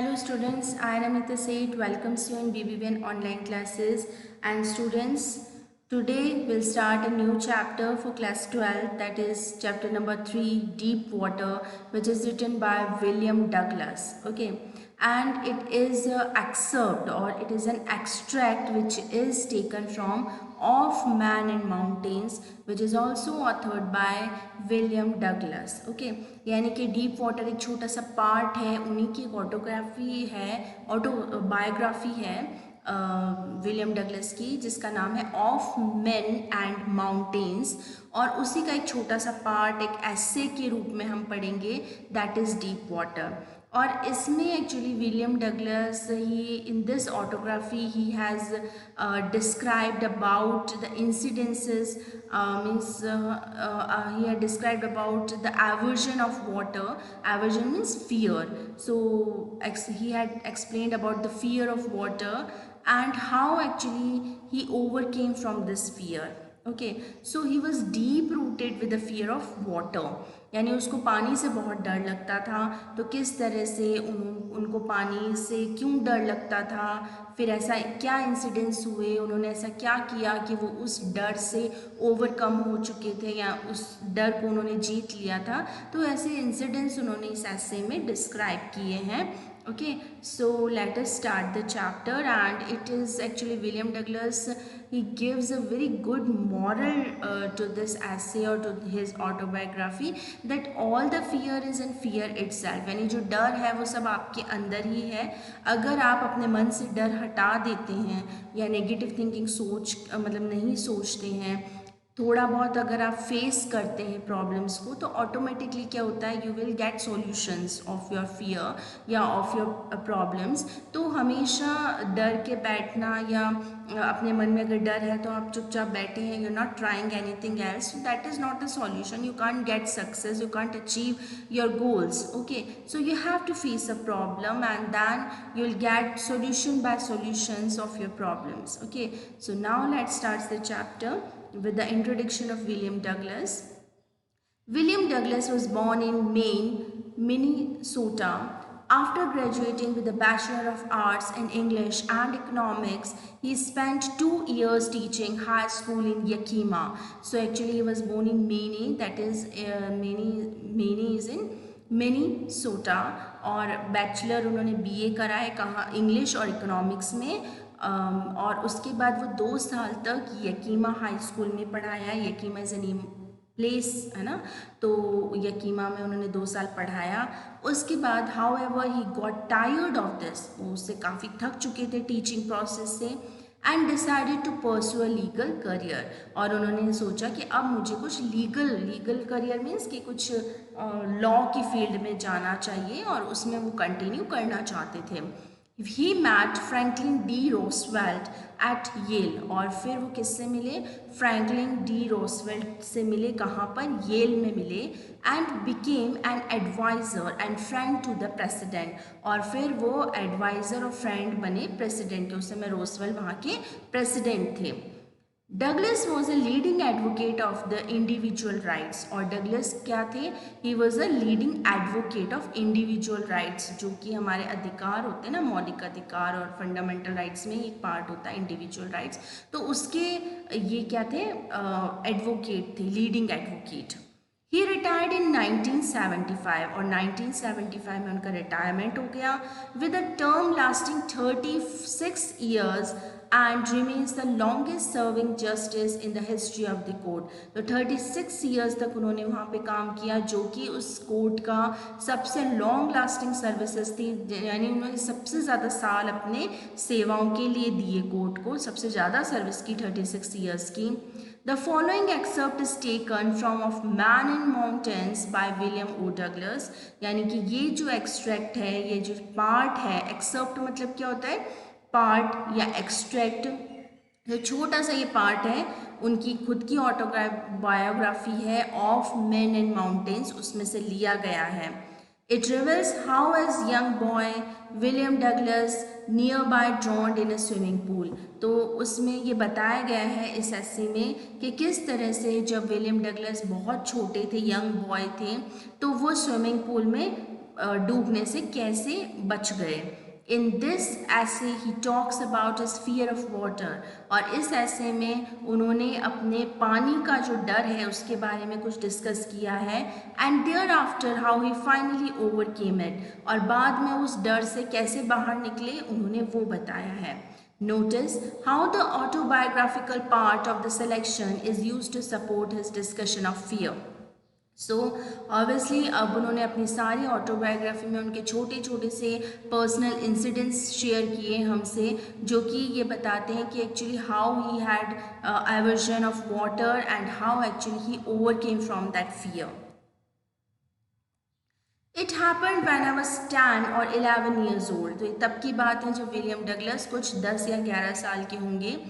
Hello students, I am Amita Seth, welcomes you in BBBN online classes. And students, today we'll start a new chapter for class 12, that is chapter number 3, Deep Water, which is written by William Douglas. Okay, and it is an excerpt or it is an extract which is taken from Of Man and Mountains, which is also authored by William Douglas. Okay, यानी कि deep water एक छोटा सा part है, उन्हीं की एक autography है, ऑटोबायोग्राफी है विलियम डगलस की, जिसका नाम है ऑफ मेन एंड माउंटेन्स, और उसी का एक छोटा सा पार्ट एक एसे के रूप में हम पढ़ेंगे, दैट इज़ डीप वाटर. और इसमें actually William Douglas he in this autography he has described about the incidences, he had described about the aversion of water. Aversion means fear. So he had explained about the fear of water and how actually he overcame from this fear. Okay, so he was deep rooted with the fear of water, यानी उसको पानी से बहुत डर लगता था. तो किस तरह से उनको पानी से क्यों डर लगता था, फिर ऐसा क्या इंसिडेंट्स हुए, उन्होंने ऐसा क्या किया कि वो उस डर से ओवरकम हो चुके थे या उस डर को उन्होंने जीत लिया था. तो ऐसे इंसिडेंट्स उन्होंने इस ऐसे में डिस्क्राइब किए हैं. Okay, so let us start the chapter, and it is actually William Douglas. He gives a very good moral to this essay or to his autobiography, that all the fear is in fear itself. यानी जो डर है वो सब आपके अंदर ही है. अगर आप अपने मन से डर हटा देते हैं या नेगेटिव थिंकिंग मतलब नहीं सोचते हैं, थोड़ा बहुत अगर आप फेस करते हैं प्रॉब्लम्स को, तो ऑटोमेटिकली क्या होता है, you will get solutions of your fear या ऑफ योर प्रॉब्लम्स. तो हमेशा डर के बैठना या अपने मन में अगर डर है तो आप चुपचाप बैठे हैं, you not trying anything else, that is not the solution. You can't get success, you can't achieve your goals. Okay, so you have to face a problem and then you will get solution by solutions of your problems. Okay, so now let's start the chapter with the introduction of William Douglas. William Douglas was born in Maine, Minnesota. After graduating with a Bachelor of Arts in English and Economics, he spent 2 years teaching high school in Yakima. So actually he was born in Maine, that is Maine is in Minnesota, और bachelor उन्होंने BA करा है कहाँ, English और economics में. और उसके बाद वो 2 साल तक यकीमा हाई स्कूल में पढ़ाया. यकीमा इज़ ए प्लेस है ना, तो यकीमा में उन्होंने 2 साल पढ़ाया. उसके बाद however he got tired of this, वो उससे काफ़ी थक चुके थे टीचिंग प्रोसेस से, and decided to pursue a legal career. और उन्होंने सोचा कि अब मुझे कुछ लीगल करियर मीन्स कि कुछ लॉ की फील्ड में जाना चाहिए, और उसमें वो कंटिन्यू करना चाहते थे. He met Franklin D Roosevelt at Yale, और फिर वो किससे मिले, फ्रैंकलिन डी रोसवेल्ट से मिले. कहाँ पर, येल में मिले. And became an adviser and friend to the president, और फिर वो एडवाइज़र और फ्रेंड बने प्रेसिडेंट के. उस समय रोसवेल्ट वहाँ के प्रेसिडेंट थे. Douglas was a leading advocate of the individual rights, और डगलस क्या थे, he was a leading advocate of individual rights, जो कि हमारे अधिकार होते हैं ना, मौलिक अधिकार और फंडामेंटल राइट्स में एक पार्ट होता है इंडिविजुअल राइट्स. तो उसके ये क्या थे, एडवोकेट थे, leading advocate. He retired in 1975, और 1975 में उनका रिटायरमेंट हो गया, with a term lasting 36 years and remains the longest serving justice in the history of the court. तो 36 years तक उन्होंने वहाँ पे काम किया, जो कि उस कोर्ट का सबसे लॉन्ग लास्टिंग सर्विसेज थी, यानी उन्होंने सबसे ज़्यादा साल अपने सेवाओं के लिए दिए कोर्ट को, सबसे ज़्यादा सर्विस की 36 years की. The following excerpt is taken from Of Man in Mountains by William O. Douglas. यानी कि ये जो एक्सट्रैक्ट है, ये जो पार्ट है, एक्सर्प्ट मतलब क्या होता है, पार्ट या एक्सट्रैक्ट. जो छोटा सा ये पार्ट है, उनकी खुद की ऑटोबायोग्राफी है ऑफ मेन एंड माउंटेन्स, उसमें से लिया गया है. It reveals how as young boy William Douglas nearby drowned in a swimming pool. तो उसमें ये बताया गया है इस एस्से में कि किस तरह से जब विलियम डगलस बहुत छोटे थे, यंग बॉय थे, तो वो स्विमिंग पूल में डूबने से कैसे बच गए। इन दिस ऐसे he talks about his fear of water, और इस ऐसे में उन्होंने अपने पानी का जो डर है उसके बारे में कुछ डिस्कस किया है। And thereafter how he finally overcame it, और बाद में उस डर से कैसे बाहर निकले उन्होंने वो बताया है। Notice how the autobiographical part of the selection is used to support his discussion of fear. So obviously अब उन्होंने अपनी सारी ऑटोबायोग्राफी में उनके छोटे छोटे से पर्सनल इंसिडेंट्स शेयर किए हमसे, जो कि ये बताते हैं कि actually how he had aversion of water and how actually he overcame from that fear. It happened when I was 10 और 11 ईयर्स ओल्ड। तो ये तब की बात है जब विलियम डगलस कुछ 10 या 11 साल के होंगे।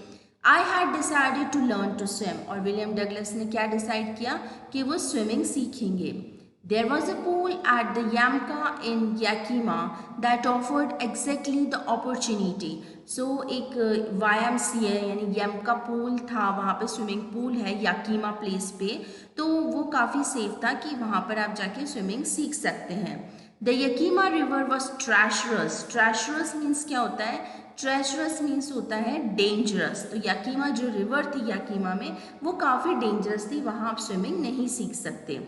I had decided to learn to swim, और विलियम डगलस ने क्या डिसाइड किया कि वो स्विमिंग सीखेंगे। There was a pool at the YMCA in Yakima that offered exactly the opportunity. So एक YMCA यानी यमका पूल था, वहाँ पे स्विमिंग पूल है याकीमा प्लेस पे, तो वो काफ़ी सेफ था कि वहाँ पर आप जाके स्विमिंग सीख सकते हैं। The Yakima river was treacherous. Treacherous means क्या होता है? ट्रेचरस मीन्स होता है डेंजरस। तो याकीमा जो रिवर थी याकीमा में वो काफ़ी डेंजरस थी, वहाँ आप स्विमिंग नहीं सीख सकते।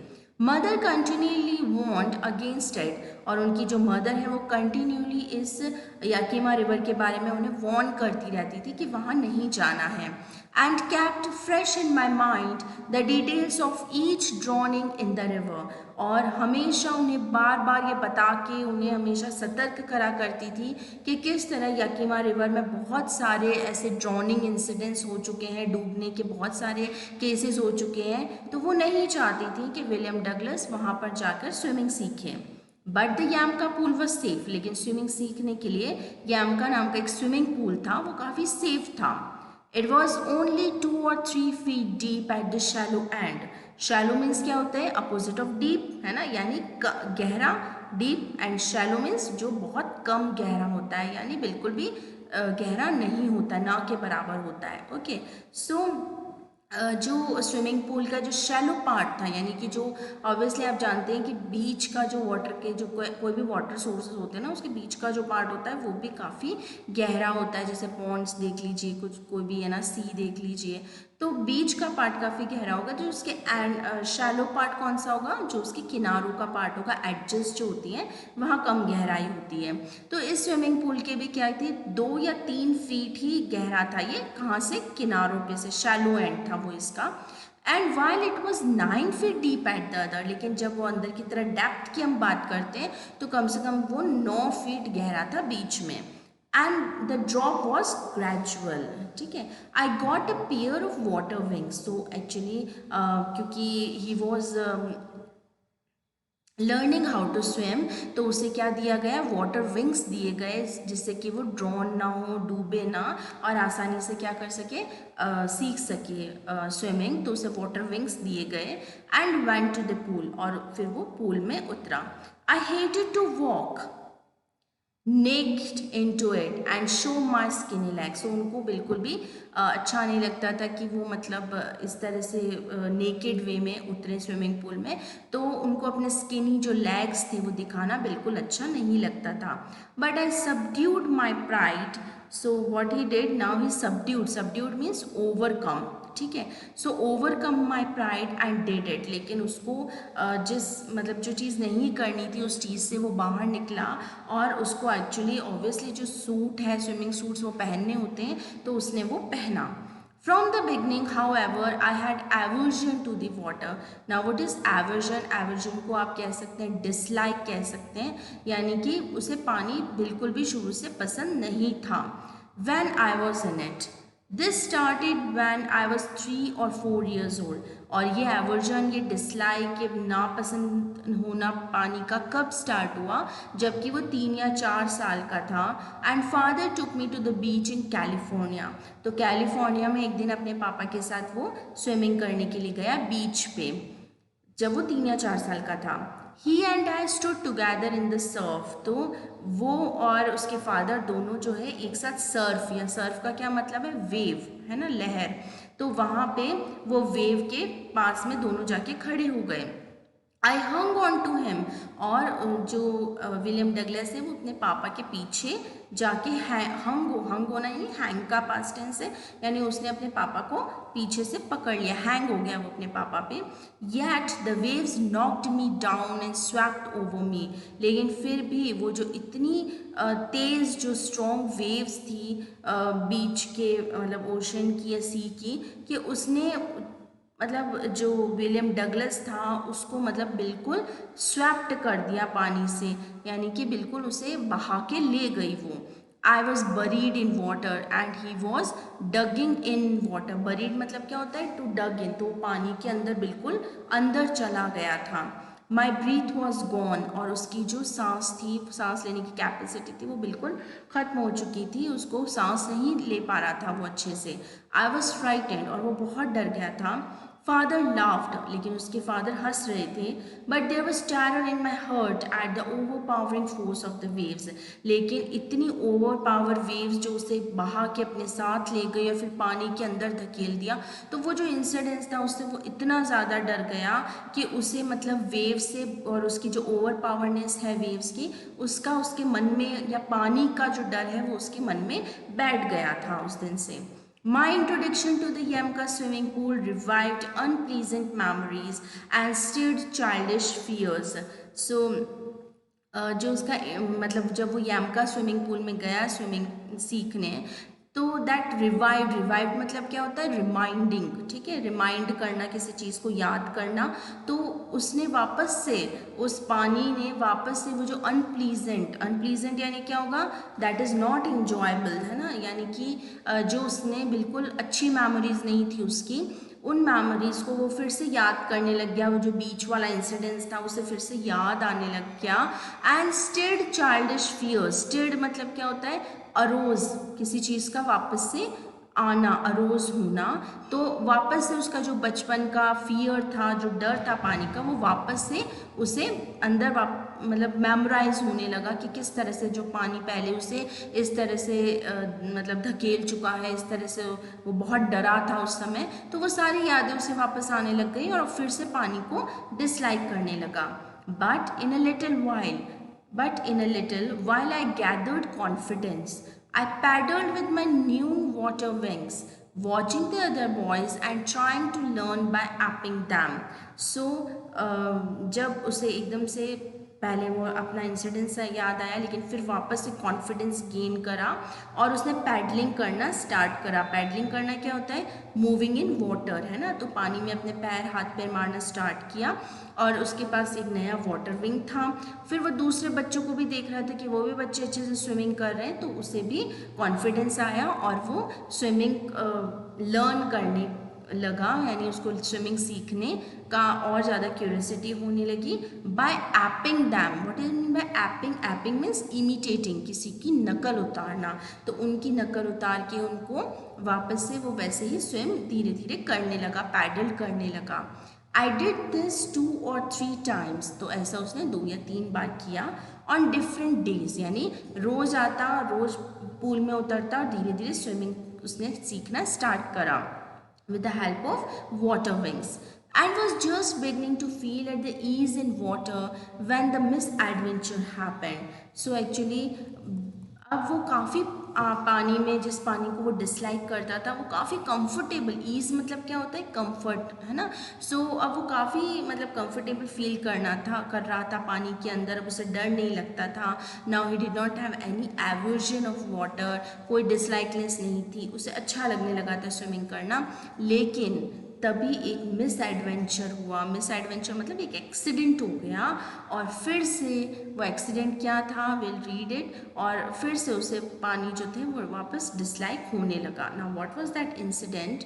Mother continually want against it, और उनकी जो मदर है वो कंटिन्यूली इस याकीमा रिवर के बारे में उन्हें वॉर्न करती रहती थी कि वहाँ नहीं जाना है। And kept fresh in my mind the details of each drowning in the river, और हमेशा उन्हें बार बार ये बता के उन्हें हमेशा सतर्क करा करती थी कि किस तरह याकीमा रिवर में बहुत सारे ऐसे ड्रॉनिंग इंसिडेंट्स हो चुके हैं, डूबने के बहुत सारे केसेस हो चुके हैं। तो वो नहीं चाहती थी कि विलियम डगलस वहाँ पर जाकर स्विमिंग सीखें। But the YMCA pool was safe, लेकिन स्विमिंग सीखने के लिए यामका नाम का एक स्विमिंग पूल था, वो काफ़ी सेफ था। It was only 2 or 3 feet deep at the shallow and. Shallow means क्या होता है? अपोजिट ऑफ डीप, है ना, यानी गहरा। डीप एंड शैलो मीन्स जो बहुत कम गहरा होता है, यानी बिल्कुल भी गहरा नहीं होता, ना के बराबर होता है। ओके, सो जो स्विमिंग पूल का जो शैलो पार्ट था, यानी कि जो ऑब्वियसली आप जानते हैं कि बीच का जो वाटर के जो कोई भी वाटर सोर्सेज होते हैं ना, उसके बीच का जो पार्ट होता है वो भी काफ़ी गहरा होता है। जैसे पॉन्ड्स देख लीजिए, कुछ कोई भी है ना, सी देख लीजिए, तो बीच का पार्ट काफ़ी गहरा होगा। जो उसके शैलो पार्ट कौन सा होगा? जो उसके किनारों का पार्ट होगा, एडजस्ट जो होती हैं वहाँ कम गहराई होती है। तो इस स्विमिंग पूल के भी क्या थी, 2 या 3 फीट ही गहरा था ये, कहाँ से? किनारों पे से, शैलो एंड था वो इसका। And while it was 9 feet deep at the other, लेकिन जब वो अंदर की तरह डेप्थ की हम बात करते हैं तो कम से कम वो 9 फीट गहरा था बीच में। And the drop was gradual. ठीक है, I got a pair of water wings. तो एक्चुअली क्योंकि he was learning how to swim, तो उसे क्या दिया गया? वाटर विंग्स दिए गए, जिससे कि वो ड्रॉन ना हो, डूबे ना, और आसानी से क्या कर सके? सीख सके स्विमिंग। तो उसे वाटर विंग्स दिए गए। And went to the pool, और फिर वो पूल में उतरा। I hated to walk naked into it and show my skinny legs. तो उनको बिल्कुल भी अच्छा नहीं लगता था कि वो मतलब इस तरह से नेकेड वे में उतरे स्विमिंग पूल में, तो उनको अपने स्किनी जो लेग्स थे वो दिखाना बिल्कुल अच्छा नहीं लगता था। But I subdued my pride, so what he did now, he subdued means overcome. ठीक है, so overcome my pride and did it, लेकिन उसको जिस मतलब जो चीज़ नहीं करनी थी उस चीज़ से वो बाहर निकला, और उसको एक्चुअली ऑब्वियसली जो सूट है, स्विमिंग सूट्स वो पहनने होते हैं, तो उसने वो पहना। From the beginning however I had aversion to the water. Now what is aversion? Aversion को आप कह सकते हैं डिसलाइक कह सकते हैं, यानी कि उसे पानी बिल्कुल भी शुरू से पसंद नहीं था। When I was in it. This started when I was 3 or 4 years old. और ये एवर्जन, ये डिसलाइक, ये नापसंद होना पानी का कब स्टार्ट हुआ? जबकि वो 3 या 4 साल का था। And father took me to the beach in California. तो कैलिफोर्निया में एक दिन अपने पापा के साथ वो स्विमिंग करने के लिए गया बीच पे, जब वो 3 या 4 साल का था। He and I stood together in the surf. तो वो और उसके फादर दोनों जो है एक साथ सर्फ, या सर्फ का क्या मतलब है? वेव, है ना, लहर। तो वहाँ पे वो वेव के पास में दोनों जाके खड़े हो गए। आई हंग ऑन टू हिम, और जो विलियम डगलस है वो अपने पापा के पीछे जाके हंग होना यानी हैंग का पास्ट टेंस है, यानी उसने अपने पापा को पीछे से पकड़ लिया, हैंग हो गया वो अपने पापा पे। Yet the waves knocked me down and swapped over me, लेकिन फिर भी वो जो इतनी तेज़ जो स्ट्रॉन्ग वेव्स थी बीच के मतलब ओशन की या सी की, कि उसने मतलब जो विलियम डगलस था उसको मतलब बिल्कुल स्वैप्ट कर दिया पानी से, यानी कि बिल्कुल उसे बहा के ले गई वो। I was buried in water and he was डगिंग in water. Buried मतलब क्या होता है, टू डग इन, तो पानी के अंदर बिल्कुल अंदर चला गया था। माई ब्रीथ वॉज गॉन, और उसकी जो सांस थी, सांस लेने की कैपेसिटी थी वो बिल्कुल ख़त्म हो चुकी थी, उसको सांस नहीं ले पा रहा था वो अच्छे से। आई वॉज फ्राइटेंड, और वो बहुत डर गया था। फादर लाफ्ड, लेकिन उसके फादर हंस रहे थे। But there was terror in my heart at the overpowering force of the waves, लेकिन इतनी ओवर पावर वेव्स जो उसे बहा के अपने साथ ले गई और फिर पानी के अंदर धकेल दिया, तो वो जो इंसिडेंस था उससे वो इतना ज़्यादा डर गया कि उसे मतलब वेव से, और उसकी जो ओवर पावरनेस है वेव्स की, उसका उसके मन में, या पानी का जो डर है वो उसके मन में बैठ गया था उस दिन से। My introduction to the Yamka swimming pool revived unpleasant memories and stirred childish fears. So, जो उसका मतलब जब वो यामका स्विमिंग पूल में गया स्विमिंग सीखने, तो दैट रिवाइव्ड मतलब क्या होता है, रिमाइंडिंग, ठीक है, रिमाइंड करना, किसी चीज़ को याद करना। तो उसने वापस से, उस पानी ने वापस से वो जो अनप्लीजेंट यानी क्या होगा, दैट इज़ नॉट इंजॉयबल, है ना, यानी कि जो उसने बिल्कुल अच्छी मेमोरीज नहीं थी उसकी, उन मेमोरीज़ को वो फिर से याद करने लग गया। वो जो बीच वाला इंसिडेंस था उसे फिर से याद आने लग गया। And stirred childish fear, stirred मतलब क्या होता है, अरोज, किसी चीज़ का वापस से आना, अरोज होना। तो वापस से उसका जो बचपन का फियर था, जो डर था पानी का, वो वापस से उसे अंदर मतलब मेमोराइज होने लगा कि किस तरह से जो पानी पहले उसे इस तरह से मतलब धकेल चुका है, इस तरह से वो बहुत डरा था उस समय। तो वो सारी यादें उसे वापस आने लग गई और फिर से पानी को डिसलाइक करने लगा। But in a little while I gathered confidence, I paddled with my new water wings, watching the other boys and trying to learn by apping them. So जब उसे एकदम से पहले वो अपना इंसिडेंट सा याद आया, लेकिन फिर वापस से कॉन्फिडेंस गेन करा और उसने पैडलिंग करना स्टार्ट करा। पैडलिंग करना क्या होता है, मूविंग इन वाटर, है ना, तो पानी में अपने पैर, हाथ पैर मारना स्टार्ट किया। और उसके पास एक नया वाटर विंग था। फिर वो दूसरे बच्चों को भी देख रहा था कि वो भी बच्चे अच्छे से स्विमिंग कर रहे हैं, तो उसे भी कॉन्फिडेंस आया और वो स्विमिंग लर्न करने लगा, यानी उसको स्विमिंग सीखने का और ज़्यादा क्यूरियोसिटी होने लगी। By aping them, what is mean by aping, aping means imitating, किसी की नकल उतारना। तो उनकी नकल उतार के उनको वापस से वो वैसे ही स्विम धीरे धीरे करने लगा, पैडल करने लगा। I did this 2 or 3 times, तो ऐसा उसने 2 या 3 बार किया। ऑन डिफरेंट डेज, यानी रोज़ आता, रोज़ पूल में उतरता और धीरे धीरे स्विमिंग उसने सीखना स्टार्ट करा with the help of water wings, and was just beginning to feel at the ease in water when the misadventure happened. So actually अब वो काफ़ी पानी में, जिस पानी को वो डिसलाइक करता था, वो काफ़ी कंफर्टेबल, ईज मतलब क्या होता है, कंफर्ट, है ना। सो अब वो काफ़ी मतलब कंफर्टेबल फील कर रहा था पानी के अंदर। अब उसे डर नहीं लगता था। Now he did not have any aversion of water, कोई डिसलाइकनेस नहीं थी, उसे अच्छा लगने लगा था स्विमिंग करना। लेकिन तभी एक मिस एडवेंचर हुआ। मिस एडवेंचर मतलब एक एक्सीडेंट हो गया, और फिर से वो एक्सीडेंट क्या था, विल रीड इट। और फिर से उसे पानी जो थे वो वापस डिसलाइक होने लगा। Now what was that incident,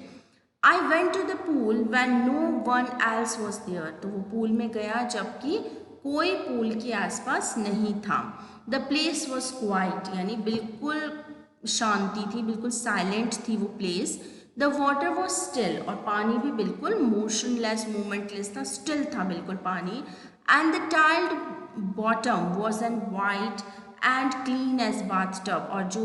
I went to the pool when no one else was there, तो वो पूल में गया जबकि कोई पूल के आसपास नहीं था। द प्लेस वॉज क्वाइट, यानी बिल्कुल शांति थी, बिल्कुल साइलेंट थी वो place. The water was still, और पानी भी बिल्कुल मोशनलेस, मूवमेंटलेस था, स्टिल था बिल्कुल पानी। And the tiled bottom was an white and clean as bathtub, और जो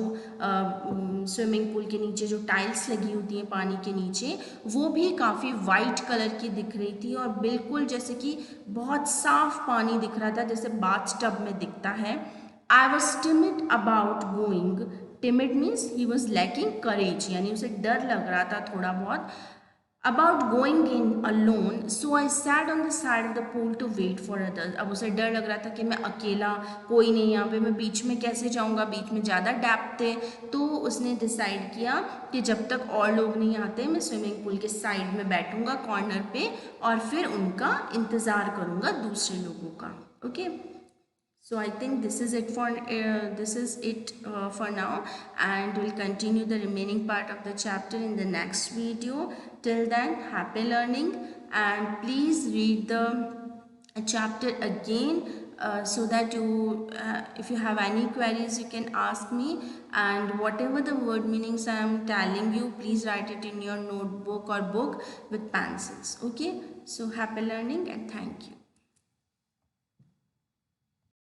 स्विमिंग पूल के नीचे जो टाइल्स लगी होती हैं पानी के नीचे, वो भी काफ़ी वाइट कलर की दिख रही थी और बिल्कुल जैसे कि बहुत साफ पानी दिख रहा था, जैसे बाथ टब में दिखता है. I was timid about going. Timid means he was lacking courage, यानी उसे डर लग रहा था थोड़ा बहुत. About going in alone, so I sat on the side of the pool to wait for others. अब उसे डर लग रहा था कि मैं अकेला, कोई नहीं यहाँ पे, मैं बीच में कैसे जाऊँगा, बीच में ज़्यादा डैप थे. तो उसने डिसाइड किया कि जब तक और लोग नहीं आते मैं स्विमिंग पूल के साइड में बैठूंगा कॉर्नर पे और फिर उनका इंतज़ार करूँगा दूसरे लोगों का. Okay. So I think this is it for now, and we'll continue the remaining part of the chapter in the next video. Till then, happy learning, and please read the chapter again so that if you have any queries, you can ask me. And whatever the word meanings I am telling you, please write it in your notebook or book with pencils. Okay. So happy learning and thank you.